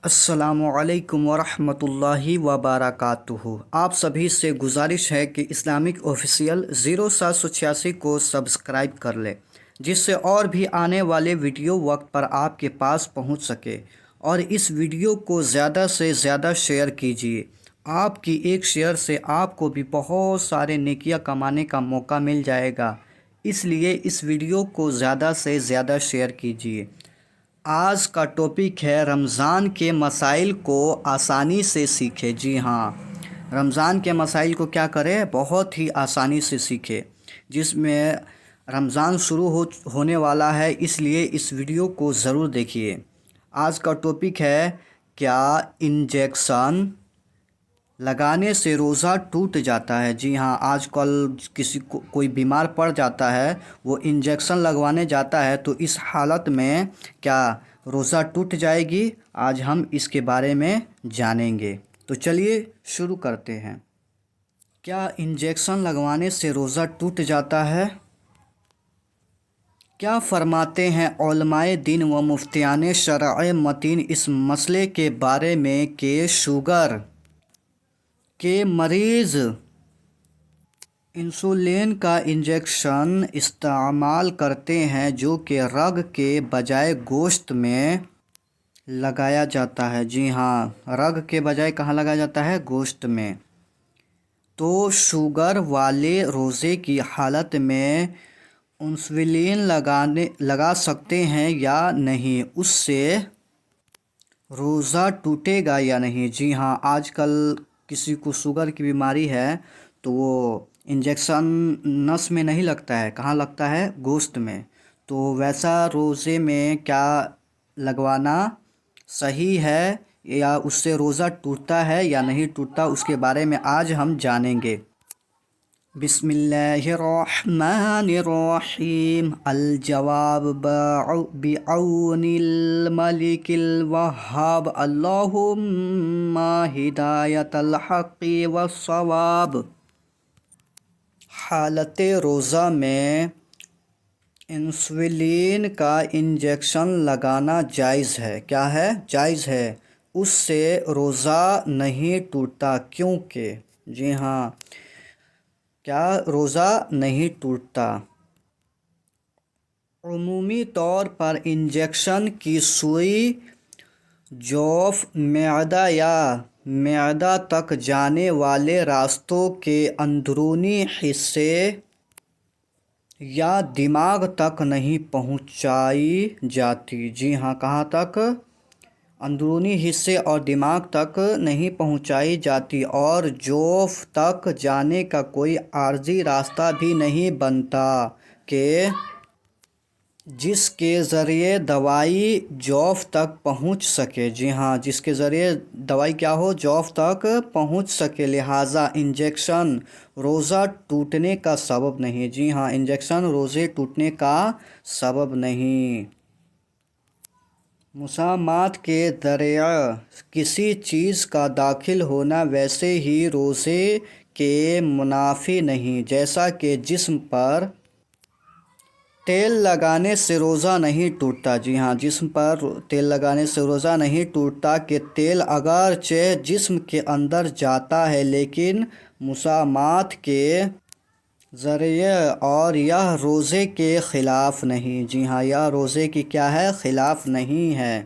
السلام علیکم ورحمۃ اللہ وبرکاتہ۔ آپ سبھی سے گزارش ہے کہ اسلامک آفیشیل 0786 کو سبسکرائب کر لیں، جس سے اور بھی آنے والے ویڈیو وقت پر آپ کے پاس پہنچ سکے، اور اس ویڈیو کو زیادہ سے زیادہ شیئر کیجیے۔ آپ کی ایک شیئر سے آپ کو بھی بہت سارے نیکیاں کمانے کا موقع مل جائے گا، اس لیے اس ویڈیو کو زیادہ سے زیادہ شیئر کیجیے۔ آج کا ٹاپک ہے رمضان کے مسائل کو آسانی سے سیکھے۔ جی ہاں، رمضان کے مسائل کو کیا کرے؟ بہت ہی آسانی سے سیکھے، جس میں رمضان شروع ہونے والا ہے، اس لیے اس ویڈیو کو ضرور دیکھیے۔ آج کا ٹاپک ہے کیا انجیکشن لگانے سے روزہ ٹوٹ جاتا ہے؟ جی ہاں، آج کل کسی کو کوئی بیمار پڑ جاتا ہے، وہ انجیکشن لگوانے جاتا ہے، تو اس حالت میں کیا روزہ ٹوٹ جائے گی؟ آج ہم اس کے بارے میں جانیں گے، تو چلیے شروع کرتے ہیں۔ کیا انجیکشن لگوانے سے روزہ ٹوٹ جاتا ہے؟ کیا فرماتے ہیں علماء دین و مفتیان شرع متین اس مسئلے کے بارے میں کہ شوگر کے مریض انسولین کا انجیکشن استعمال کرتے ہیں، جو کہ رگ کے بجائے گوشت میں لگایا جاتا ہے۔ جی ہاں، رگ کے بجائے کہاں لگایا جاتا ہے؟ گوشت میں۔ تو شوگر والے روزے کی حالت میں انسولین لگا سکتے ہیں یا نہیں؟ اس سے روزہ ٹوٹے گا یا نہیں؟ جی ہاں، آج کل کسی کو شوگر کی بیماری ہے تو وہ انجیکشن نس میں نہیں لگتا ہے، کہاں لگتا ہے؟ گوشت میں۔ تو ویسا روزے میں کیا لگوانا صحیح ہے، یا اس سے روزہ ٹوٹتا ہے یا نہیں ٹوٹتا؟ اس کے بارے میں آج ہم جانیں گے۔ بسم اللہ الرحمن الرحیم۔ الجواب بعون الملک الوہاب، اللہم ہدایت الحق والصواب۔ حالت روزہ میں انسولین کا انجیکشن لگانا جائز ہے۔ کیا ہے؟ جائز ہے۔ اس سے روزہ نہیں ٹوٹتا، کیونکہ جی ہاں، کیا روزہ نہیں ٹوٹتا؟ عمومی طور پر انجیکشن کی سوئی جوف، معدہ یا معدہ تک جانے والے راستوں کے اندرونی حصے یا دماغ تک نہیں پہنچائی جاتی۔ جی ہاں، کہاں تک؟ اندرونی حصے اور دماغ تک نہیں پہنچائی جاتی، اور جوف تک جانے کا کوئی عارضی راستہ بھی نہیں بنتا کہ جس کے ذریعے دوائی جوف تک پہنچ سکے۔ جی ہاں، جس کے ذریعے دوائی کیا ہو؟ جوف تک پہنچ سکے، لہٰذا انجیکشن روزہ ٹوٹنے کا سبب نہیں۔ جی ہاں، انجیکشن روزے ٹوٹنے کا سبب نہیں۔ مسامات کے ذریعہ کسی چیز کا داخل ہونا ویسے ہی روزے کے منافی نہیں، جیسا کہ جسم پر تیل لگانے سے روزہ نہیں ٹوٹتا۔ جی ہاں، جسم پر تیل لگانے سے روزہ نہیں ٹوٹتا، کہ تیل اگرچہ جسم کے اندر جاتا ہے لیکن مسامات کے ذریعے، اور یہ روزے کے خلاف نہیں۔ جی ہاں، یہ روزے کی کیا ہے؟ خلاف نہیں ہے۔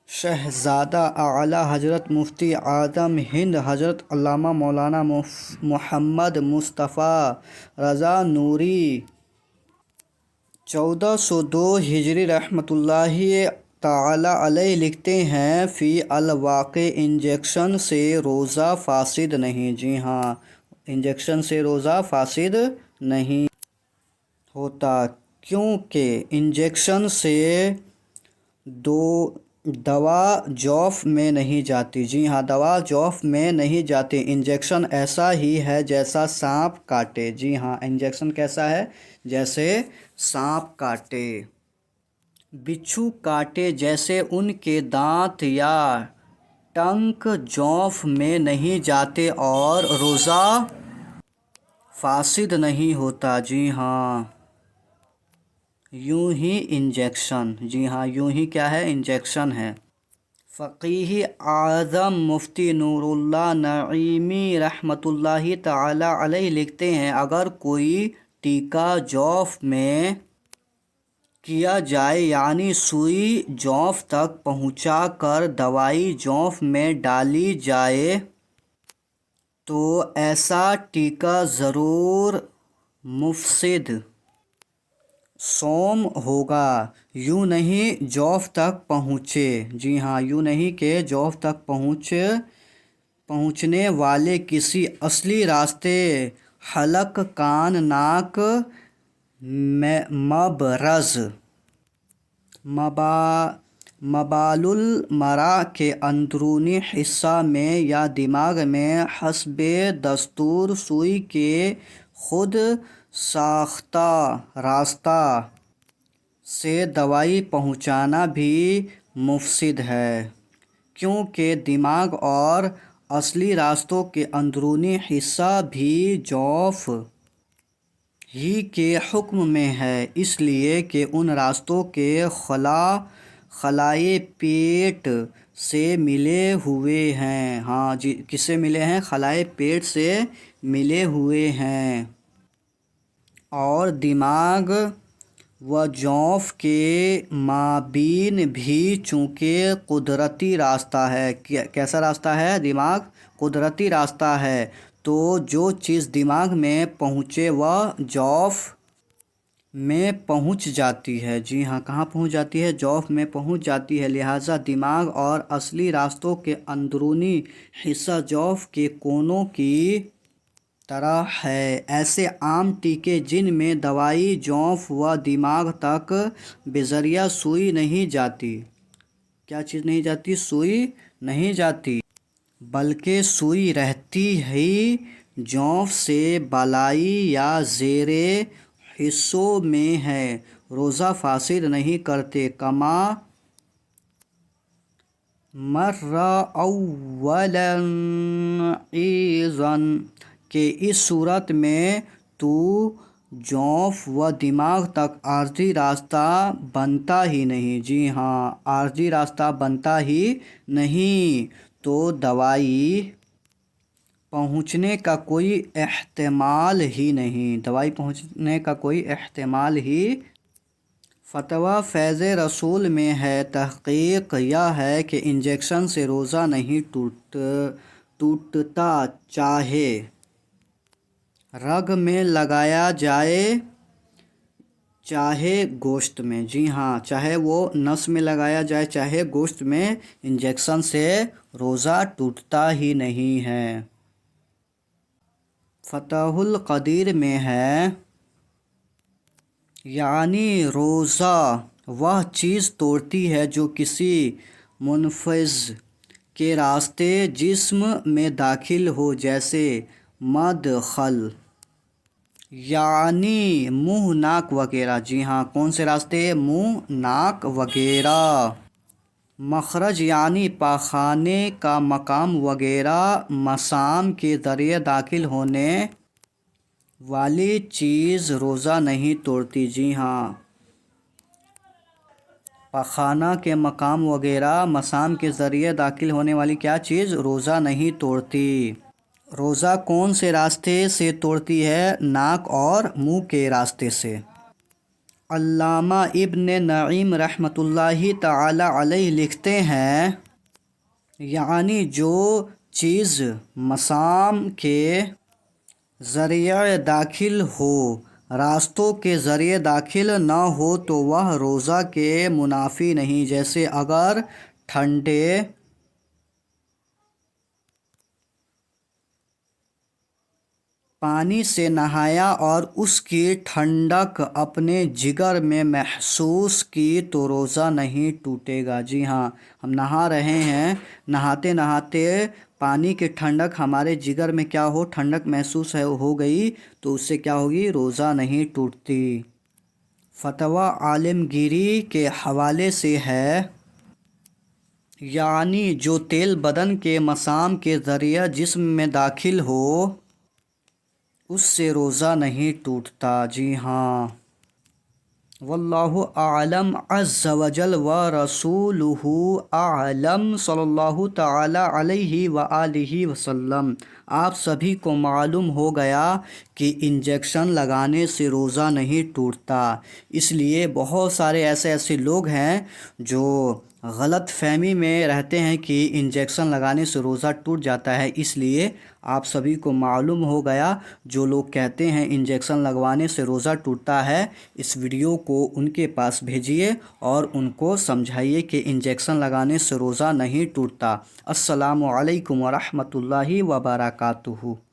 شہزادہ اعلیٰ حضرت مفتی اعظم ہند حضرت علامہ مولانا محمد مصطفیٰ رضا نوری 1402 ہجری رحمۃ اللہ تعالی علیہ لکھتے ہیں، فی الواقع انجیکشن سے روزہ فاسد نہیں۔ جی ہاں، انجیکشن سے روزہ فاسد نہیں ہوتا، کیونکہ انجیکشن سے دوا جوف میں نہیں جاتی۔ جی ہاں، دوا جوف میں نہیں جاتی۔ انجیکشن ایسا ہی ہے جیسا سانپ کاٹے۔ جی ہاں، انجیکشن کیسا ہے؟ جیسے سانپ کاٹے، بچھو کاٹے، جیسے ان کے دانت یا ٹنک جوف میں نہیں جاتے اور روزہ فاسد نہیں ہوتا۔ جی ہاں، یوں ہی انجیکشن، جی ہاں، یوں ہی کیا ہے؟ انجیکشن ہے، فقیہ اعظم مفتی نور اللہ نعیمی رحمۃ اللہ تعالی علیہ لکھتے ہیں، اگر کوئی ٹیکہ جوف میں کیا جائے یعنی سوئی جوف تک پہنچا کر دوائی جوف میں ڈالی جائے تو ایسا ٹیکہ ضرور مفسد سوم ہوگا، یوں نہیں جوف تک پہنچے۔ جی ہاں، یوں نہیں کہ جوف تک پہنچنے والے کسی اصلی راستے حلق، کان، ناک، مبرز، مبال المرا کے اندرونی حصہ میں یا دماغ میں حسب دستور سوئی کے خود ساختہ راستہ سے دوائی پہنچانا بھی مفسد ہے، کیونکہ دماغ اور اصلی راستوں کے اندرونی حصہ بھی جوف ہی کے حکم میں ہے، اس لیے کہ ان راستوں کے خلائے پیٹ سے ملے ہوئے ہیں۔ ہاں جی، کس سے ملے ہیں؟ خلائے پیٹ سے ملے ہوئے ہیں، اور دماغ و جوف کے مابین بھی چونکہ قدرتی راستہ ہے۔ کیسا راستہ ہے؟ دماغ قدرتی راستہ ہے، تو جو چیز دماغ میں پہنچے وہ جوف میں پہنچ جاتی ہے۔ جی ہاں، کہاں پہنچ جاتی ہے؟ جوف میں پہنچ جاتی ہے، لہٰذا دماغ اور اصلی راستوں کے اندرونی حصہ جوف کے کونوں کی طرح ہے۔ ایسے عام ٹیکے جن میں دوائی جوف و دماغ تک بذریعہ سوئی نہیں جاتی۔ کیا چیز نہیں جاتی؟ سوئی نہیں جاتی، بلکہ سوئی رہتی ہی جوف سے بالائی یا زیرے حصوں میں ہے، روزہ فاسد نہیں کرتے۔ کما مر اولا ایضاً، کہ اس صورت میں تو جوف و دماغ تک عارضی راستہ بنتا ہی نہیں۔ جی ہاں، عارضی راستہ بنتا ہی نہیں، تو دوائی پہنچنے کا کوئی احتمال ہی نہیں، دوائی پہنچنے کا کوئی احتمال ہی۔ فتویٰ فیض رسول میں ہے، تحقیق یہ ہے کہ انجیکشن سے روزہ نہیں ٹوٹتا، چاہے رگ میں لگایا جائے چاہے گوشت میں۔ جی ہاں، چاہے وہ نس میں لگایا جائے چاہے گوشت میں، انجیکشن سے روزہ ٹوٹتا ہی نہیں ہے۔ فتح القدیر میں ہے، یعنی روزہ وہ چیز توڑتی ہے جو کسی منفذ کے راستے جسم میں داخل ہو، جیسے مدخل یعنی منہ، ناک وغیرہ۔ جی ہاں، کون سے راستے؟ منہ، ناک وغیرہ۔ مخرج یعنی پاخانے کا مقام وغیرہ، مسام کے ذریعے داخل ہونے والی چیز روزہ نہیں توڑتی۔ جی ہاں، پاخانہ کے مقام وغیرہ، مسام کے ذریعے داخل ہونے والی کیا چیز روزہ نہیں توڑتی۔ روزہ کون سے راستے سے توڑتی ہے؟ ناک اور منہ کے راستے سے۔ علامہ ابن نعیم رحمۃ اللہ تعالی علیہ لکھتے ہیں، یعنی جو چیز مسام کے ذریعے داخل ہو، راستوں کے ذریعے داخل نہ ہو تو وہ روزہ کے منافی نہیں۔ جیسے اگر ٹھنڈے پانی سے نہایا اور اس کی ٹھنڈک اپنے جگر میں محسوس کی تو روزہ نہیں ٹوٹے گا۔ جی ہاں، ہم نہا رہے ہیں، نہاتے نہاتے پانی کی ٹھنڈک ہمارے جگر میں کیا ہو؟ ٹھنڈک محسوس ہو گئی تو اس سے کیا ہوگی؟ روزہ نہیں ٹوٹتی۔ فتویٰ عالمگیری کے حوالے سے ہے، یعنی جو تیل بدن کے مسام کے ذریعے جسم میں داخل ہو اس سے روزہ نہیں ٹوٹتا۔ جی ہاں، واللہ اعلم عز وجل و رسولہ اعلم صلی اللہ تعالی علیہ وآلہ وسلم۔ آپ سبھی کو معلوم ہو گیا کہ انجیکشن لگانے سے روزہ نہیں ٹوٹتا، اس لیے بہت سارے ایسے لوگ ہیں جو غلط فہمی میں رہتے ہیں کہ انجیکشن لگانے سے روزہ ٹوٹ جاتا ہے۔ اس لیے آپ سبھی کو معلوم ہو گیا، جو لوگ کہتے ہیں انجیکشن لگوانے سے روزہ ٹوٹتا ہے، اس ویڈیو کو ان کے پاس بھیجیے اور ان کو سمجھائیے کہ انجیکشن لگانے سے روزہ نہیں ٹوٹتا۔ السلام علیکم ورحمۃ اللہ وبرکاتہ۔